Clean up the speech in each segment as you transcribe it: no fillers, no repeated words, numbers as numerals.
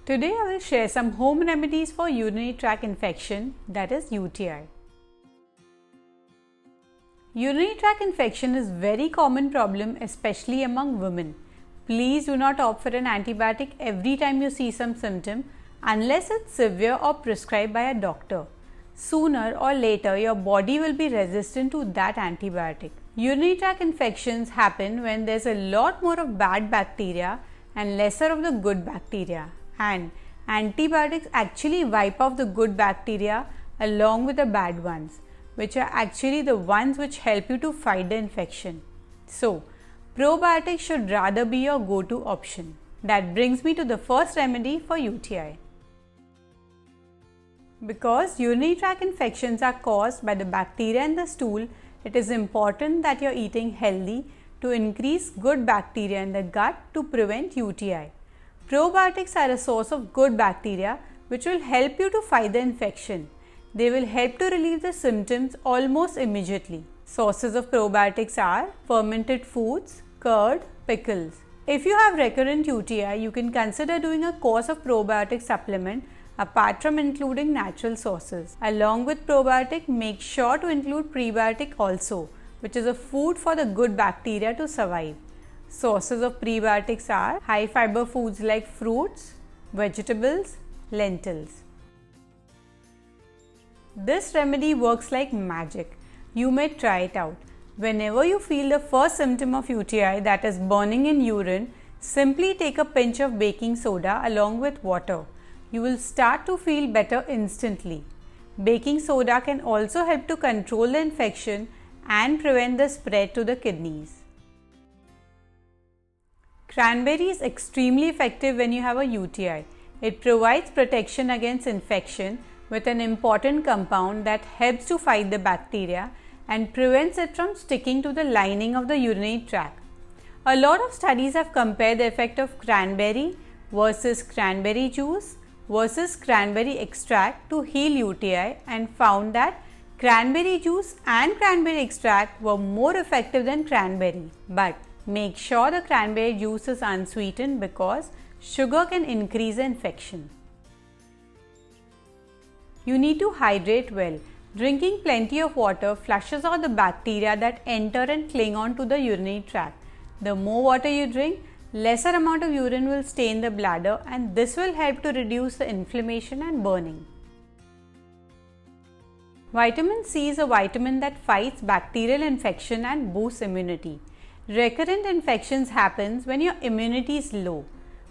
Today I will share some home remedies for urinary tract infection, that is UTI. Urinary tract infection is very common problem, especially among women. Please do not opt for an antibiotic every time you see some symptom unless it's severe or prescribed by a doctor. Sooner or later your body will be resistant to that antibiotic. Urinary tract infections happen when there's a lot more of bad bacteria and lesser of the good bacteria. And antibiotics actually wipe off the good bacteria along with the bad ones, which are actually the ones which help you to fight the infection. So, probiotics should rather be your go-to option. That brings me to the first remedy for UTI. Because urinary tract infections are caused by the bacteria in the stool, it is important that you are eating healthy to increase good bacteria in the gut to prevent UTI. Probiotics are a source of good bacteria which will help you to fight the infection. They will help to relieve the symptoms almost immediately. Sources of probiotics are fermented foods, curd, pickles. If you have recurrent UTI, you can consider doing a course of probiotic supplement apart from including natural sources. Along with probiotic, make sure to include prebiotic also, which is a food for the good bacteria to survive. Sources of prebiotics are high fiber foods like fruits, vegetables, lentils. This remedy works like magic. You may try it out. Whenever you feel the first symptom of UTI, that is burning in urine, simply take a pinch of baking soda along with water. You will start to feel better instantly. Baking soda can also help to control the infection and prevent the spread to the kidneys. Cranberry is extremely effective when you have a UTI. It provides protection against infection with an important compound that helps to fight the bacteria and prevents it from sticking to the lining of the urinary tract. A lot of studies have compared the effect of cranberry versus cranberry juice versus cranberry extract to heal UTI and found that cranberry juice and cranberry extract were more effective than cranberry. But make sure the cranberry juice is unsweetened because sugar can increase the infection. You need to hydrate well. Drinking plenty of water flushes out the bacteria that enter and cling on to the urinary tract. The more water you drink, lesser amount of urine will stay in the bladder, and this will help to reduce the inflammation and burning. Vitamin C is a vitamin that fights bacterial infection and boosts immunity. Recurrent infections happens when your immunity is low.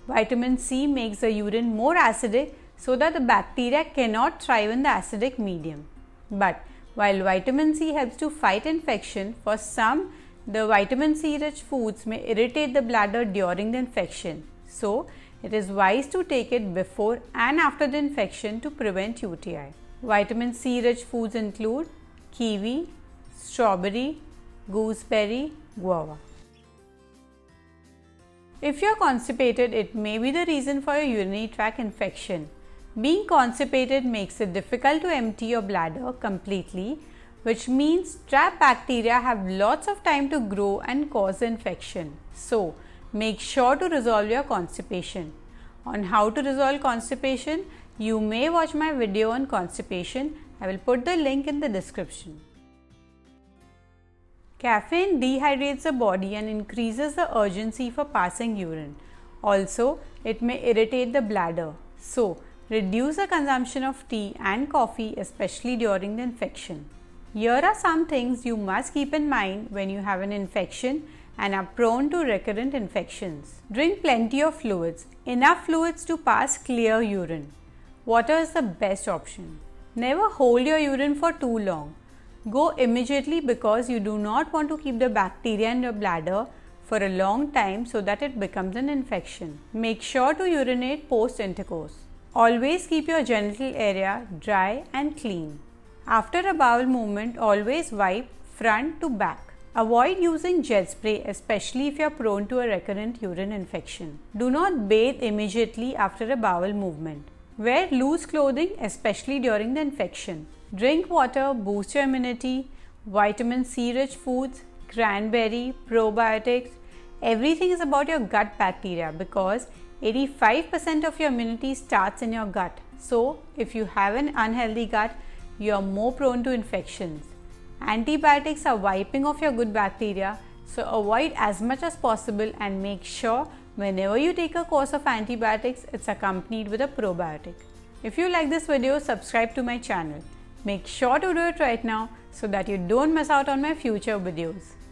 Vitamin C makes the urine more acidic so that the bacteria cannot thrive in the acidic medium. But while vitamin C helps to fight infection, for some, the vitamin C rich foods may irritate the bladder during the infection. So, it is wise to take it before and after the infection to prevent UTI. Vitamin C rich foods include kiwi, strawberry, gooseberry, guava. If you are constipated, it may be the reason for your urinary tract infection. Being constipated makes it difficult to empty your bladder completely, which means trapped bacteria have lots of time to grow and cause infection. So, make sure to resolve your constipation. On how to resolve constipation, you may watch my video on constipation. I will put the link in the description. Caffeine dehydrates the body and increases the urgency for passing urine. Also, it may irritate the bladder. So, reduce the consumption of tea and coffee, especially during the infection. Here are some things you must keep in mind when you have an infection and are prone to recurrent infections. Drink plenty of fluids, enough fluids to pass clear urine. Water is the best option. Never hold your urine for too long. Go immediately because you do not want to keep the bacteria in your bladder for a long time so that it becomes an infection. Make sure to urinate post intercourse. Always keep your genital area dry and clean. After a bowel movement, always wipe front to back. Avoid using jet spray, especially if you are prone to a recurrent urine infection. Do not bathe immediately after a bowel movement. Wear loose clothing, especially during the infection. Drink water, boost your immunity, vitamin C rich foods, cranberry, probiotics. Everything is about your gut bacteria because 85% of your immunity starts in your gut. So, if you have an unhealthy gut, you are more prone to infections. Antibiotics are wiping off your good bacteria, so avoid as much as possible and make sure whenever you take a course of antibiotics, it's accompanied with a probiotic. If you like this video, subscribe to my channel. Make sure to do it right now so that you don't miss out on my future videos.